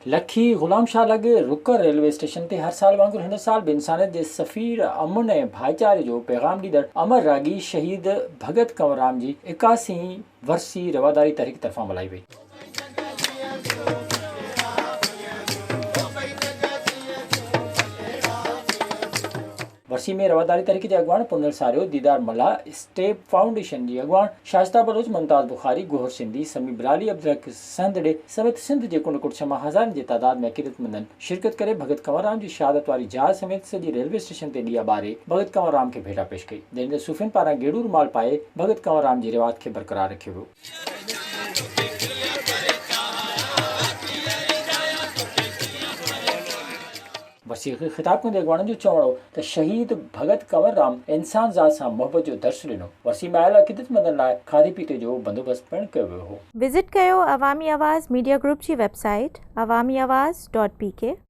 लखी गुलाम शाह लग रुकर railway station ते हर साल वांगुर हिन साल बि इंसानियत जे सफ़ीर अमन ऐं भाईचारे जो पैगाम ॾींदड़ अमर रागी शहीद भगत कंवरराम जी 81 वर्सी रवादारी तहरीक तरफ़ां मल्हाई वई। वर्सी में रवादारी तहरीक जे अॻवान पुनल सारियो दीदार मल्हा स्टेप फाउंडेशन जी अॻवान शाइस्ता बलोच मुमताज़ बुखारी गोहर सिंधी समी बिलाली अब्दुल संदड़े समेत सिंध जे कुंड कुट छमा हज़ारनि जी तादाद में अक़ीदतमंदनि शिरकत करे भगत कंवरराम जी शहादत वारी जहाज समेत सॼी रेलवे स्टेशन ते ॾिया ॿारे भगत कंवरराम खे भेटा पेश कई, जंहिंजे सूफ़ियुनि पारां गेड़ू रुमाल पाए भगत कंवरराम जी रिवाज खे बरक़रार रखियो वियो। वर्सी खे ख़िताब कंदे अॻवाननि जो चवणो त शहीद भगत कंवरराम इंसान ज़ात सां मोहबत जो दर्स ॾिनो। वर्सी में आयल अक़ीदतमंदनि लाइ खाधे पीते जो बंदोबस्त पिणु कयो वियो हो। विज़िट कयो अवामी आवाज़ मीडिया ग्रुप जी वेबसाइट awamiawaz.pk।